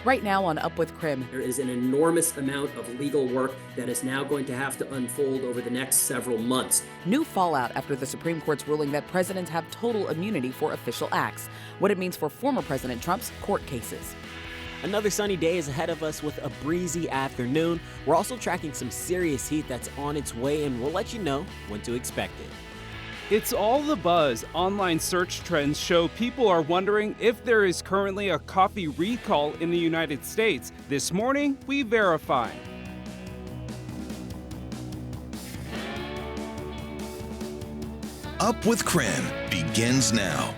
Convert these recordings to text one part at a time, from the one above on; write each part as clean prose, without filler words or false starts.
Right now on Up with KREM. There is an enormous amount of legal work that is now going to have to unfold over the next several months. New fallout after the Supreme Court's ruling that presidents have total immunity for official acts. What it means for former President Trump's court cases. Another sunny day is ahead of us with a breezy afternoon. We're also tracking some serious heat that's on its way, and we'll let you know when to expect it. It's all the buzz. Online search trends show people are wondering if there is currently a coffee recall in the United States. This morning, we verify. Up with KREM begins now.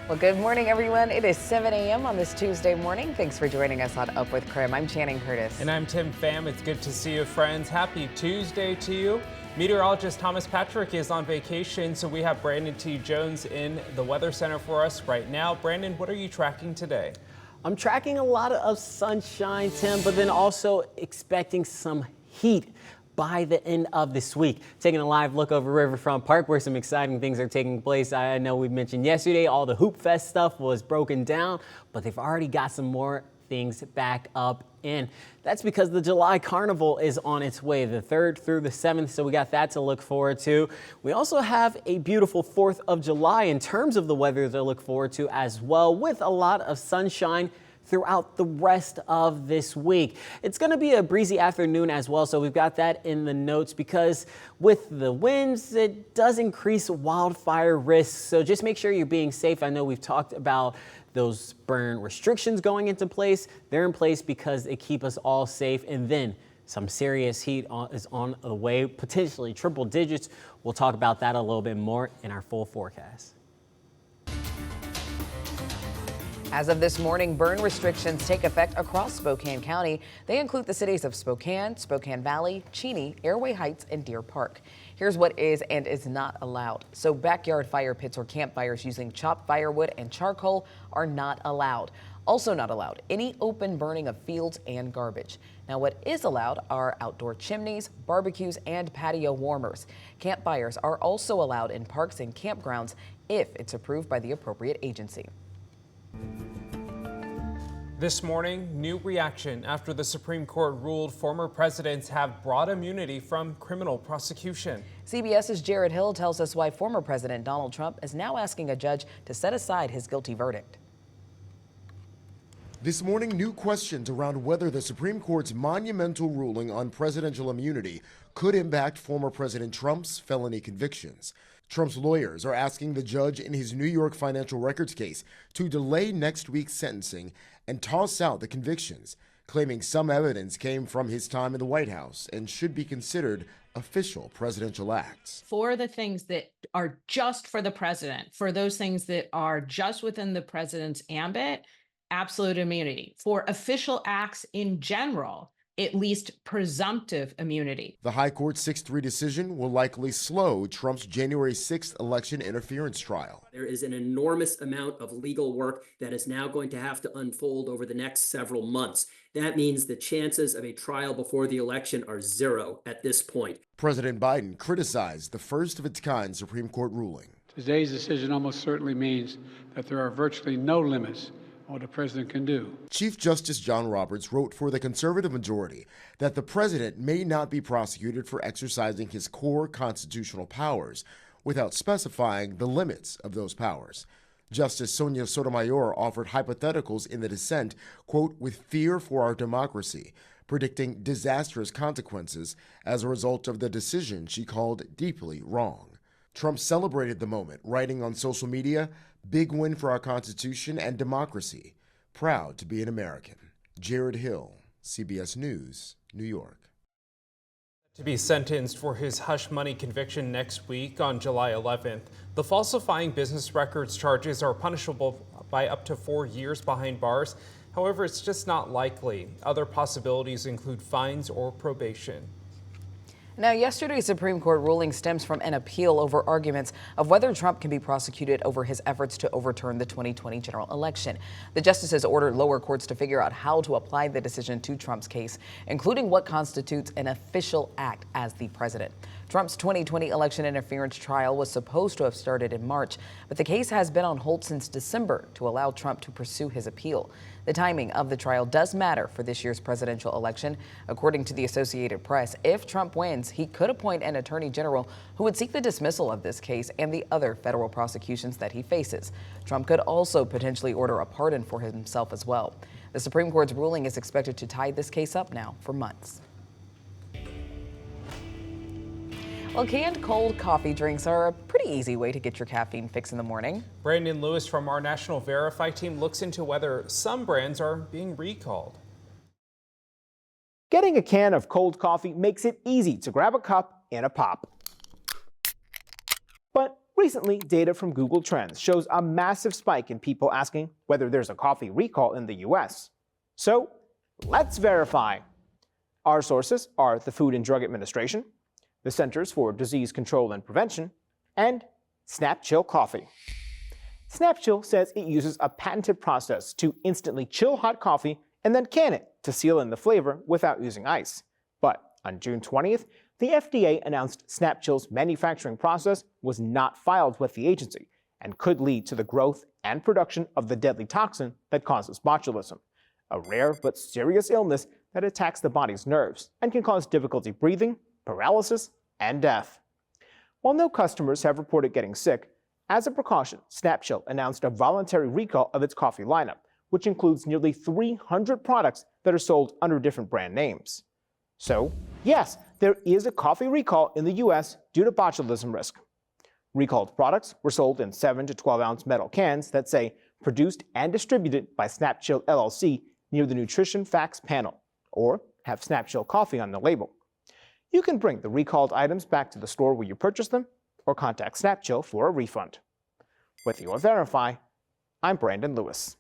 Well, good morning, everyone. It is 7 a.m. on this Tuesday morning. Thanks for joining us on Up with KREM. I'm Channing Curtis. And I'm Tim Pham. It's good to see you, friends. Happy Tuesday to you. Meteorologist Thomas Patrick is on vacation, so we have Brandon T. Jones in the Weather Center for us right now. Brandon, what are you tracking today? I'm tracking a lot of sunshine, Tim, but then also expecting some heat by the end of this week. Taking a live look over Riverfront Park where some exciting things are taking place. I know we mentioned yesterday all the Hoop Fest stuff was broken down, but they've already got some more things back up in. That's because the July Carnival is on its way, the 3rd through the 7th, so we got that to look forward to. We also have a beautiful 4th of July in terms of the weather to look forward to as well, with a lot of sunshine throughout the rest of this week. It's going to be a breezy afternoon as well, so we've got that in the notes because with the winds, it does increase wildfire risks, so just make sure you're being safe. I know we've talked about those burn restrictions going into place. They're in place because they keep us all safe, and then some serious heat is on the way, potentially triple digits. We'll talk about that a little bit more in our full forecast. As of this morning, burn restrictions take effect across Spokane County. They include the cities of Spokane, Spokane Valley, Cheney, Airway Heights, and Deer Park. Here's what is and is not allowed. So backyard fire pits or campfires using chopped firewood and charcoal are not allowed. Also not allowed, any open burning of fields and garbage. Now what is allowed are outdoor chimneys, barbecues, and patio warmers. Campfires are also allowed in parks and campgrounds if it's approved by the appropriate agency. This morning, new reaction after the Supreme Court ruled former presidents have broad immunity from criminal prosecution. CBS's Jared Hill tells us why former President Donald Trump is now asking a judge to set aside his guilty verdict. This morning, new questions around whether the Supreme Court's monumental ruling on presidential immunity could impact former President Trump's felony convictions. Trump's lawyers are asking the judge in his New York financial records case to delay next week's sentencing and toss out the convictions, claiming some evidence came from his time in the White House and should be considered official presidential acts. For the things that are just for the president, for those things that are just within the president's ambit, absolute immunity. For official acts in general, at least presumptive immunity. The High Court's 6-3 decision will likely slow Trump's January 6th election interference trial. There is an enormous amount of legal work that is now going to have to unfold over the next several months. That means the chances of a trial before the election are zero at this point. President Biden criticized the first of its kind Supreme Court ruling. Today's decision almost certainly means that there are virtually no limits on what the president can do. Chief Justice John Roberts wrote for the conservative majority that the president may not be prosecuted for exercising his core constitutional powers without specifying the limits of those powers. Justice Sonia Sotomayor offered hypotheticals in the dissent, quote, with fear for our democracy, predicting disastrous consequences as a result of the decision she called deeply wrong. Trump celebrated the moment, writing on social media, "Big win for our Constitution and democracy. Proud to be an American." Jared Hill, CBS News, New York. To be sentenced for his hush money conviction next week on July 11th. The falsifying business records charges are punishable by up to 4 years behind bars. However, it's just not likely. Other possibilities include fines or probation. Now, yesterday's Supreme Court ruling stems from an appeal over arguments of whether Trump can be prosecuted over his efforts to overturn the 2020 general election. The justices ordered lower courts to figure out how to apply the decision to Trump's case, including what constitutes an official act as the president. Trump's 2020 election interference trial was supposed to have started in March, but the case has been on hold since December to allow Trump to pursue his appeal. The timing of the trial does matter for this year's presidential election. According to the Associated Press, if Trump wins, he could appoint an attorney general who would seek the dismissal of this case and the other federal prosecutions that he faces. Trump could also potentially order a pardon for himself as well. The Supreme Court's ruling is expected to tie this case up now for months. Well, canned cold coffee drinks are a pretty easy way to get your caffeine fix in the morning. Brandon Lewis from our National Verify team looks into whether some brands are being recalled. Getting a can of cold coffee makes it easy to grab a cup and a pop. But recently, data from Google Trends shows a massive spike in people asking whether there's a coffee recall in the U.S. So let's verify. Our sources are the Food and Drug Administration, the Centers for Disease Control and Prevention, and Snap Chill Coffee. Snap Chill says it uses a patented process to instantly chill hot coffee and then can it to seal in the flavor without using ice. But on June 20th, the FDA announced Snap Chill's manufacturing process was not filed with the agency and could lead to the growth and production of the deadly toxin that causes botulism, a rare but serious illness that attacks the body's nerves and can cause difficulty breathing, paralysis, and death. While no customers have reported getting sick, as a precaution, Snap Chill announced a voluntary recall of its coffee lineup, which includes nearly 300 products that are sold under different brand names. So, yes, there is a coffee recall in the U.S. due to botulism risk. Recalled products were sold in 7 to 12-ounce metal cans that say produced and distributed by Snap Chill LLC near the Nutrition Facts panel, or have Snap Chill coffee on the label. You can bring the recalled items back to the store where you purchased them, or contact Snap Chill for a refund. With your Verify, I'm Brandon Lewis.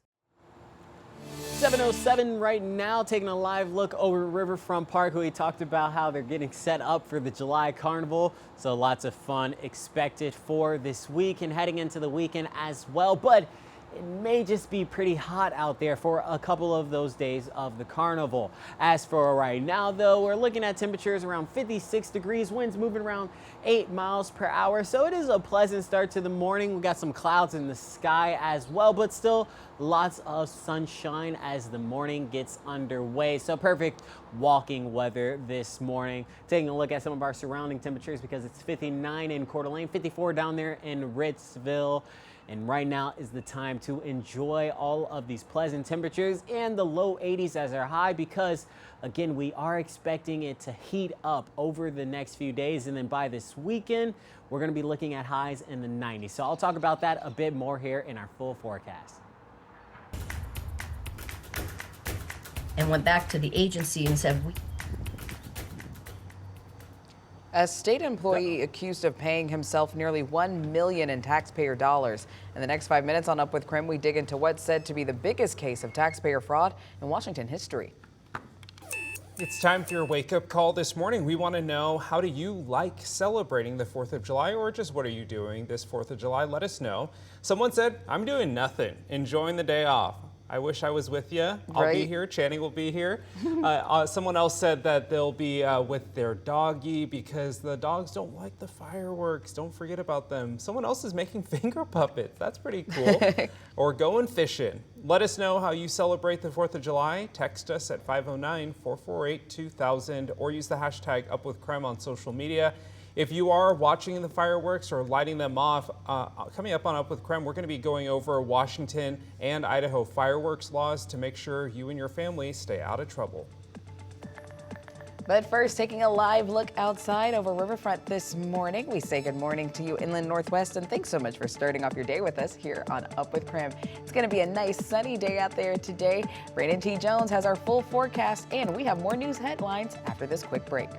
7:07 right now, taking a live look over Riverfront Park. We talked about how they're getting set up for the July Carnival, so lots of fun expected for this week and heading into the weekend as well. But it may just be pretty hot out there for a couple of those days of the carnival. As for right now, though, we're looking at temperatures around 56 degrees, winds moving around 8 miles per hour. So it is a pleasant start to the morning. We got some clouds in the sky as well, but still lots of sunshine as the morning gets underway. So perfect walking weather this morning. Taking a look at some of our surrounding temperatures because it's 59 in Coeur d'Alene, 54 down there in Ritzville. And right now is the time to enjoy all of these pleasant temperatures and the low 80s as our high because, again, we are expecting it to heat up over the next few days. And then by this weekend, we're going to be looking at highs in the 90s. So I'll talk about that a bit more here in our full forecast. And went back to the agency and said, A state employee accused of paying himself nearly $1 million in taxpayer dollars. In the next 5 minutes on Up with KREM, we dig into what's said to be the biggest case of taxpayer fraud in Washington history. It's time for your wake-up call this morning. We want to know, how do you like celebrating the 4th of July, or just what are you doing this 4th of July? Let us know. Someone said, I'm doing nothing, enjoying the day off. I wish I was with you. I'll be here. Channing will be here. Someone else said that they'll be with their doggy because the dogs don't like the fireworks. Don't forget about them. Someone else is making finger puppets. That's pretty cool. Or going fishing. Let us know how you celebrate the 4th of July. Text us at 509-448-2000 or use the hashtag UpWithKREM on social media. If you are watching the fireworks or lighting them off, coming up on Up with KREM, we're going to be going over Washington and Idaho fireworks laws to make sure you and your family stay out of trouble. But first, taking a live look outside over Riverfront this morning, we say good morning to you, Inland Northwest, and thanks so much for starting off your day with us here on Up with KREM. It's going to be a nice sunny day out there today. Brandon T. Jones has our full forecast, and we have more news headlines after this quick break.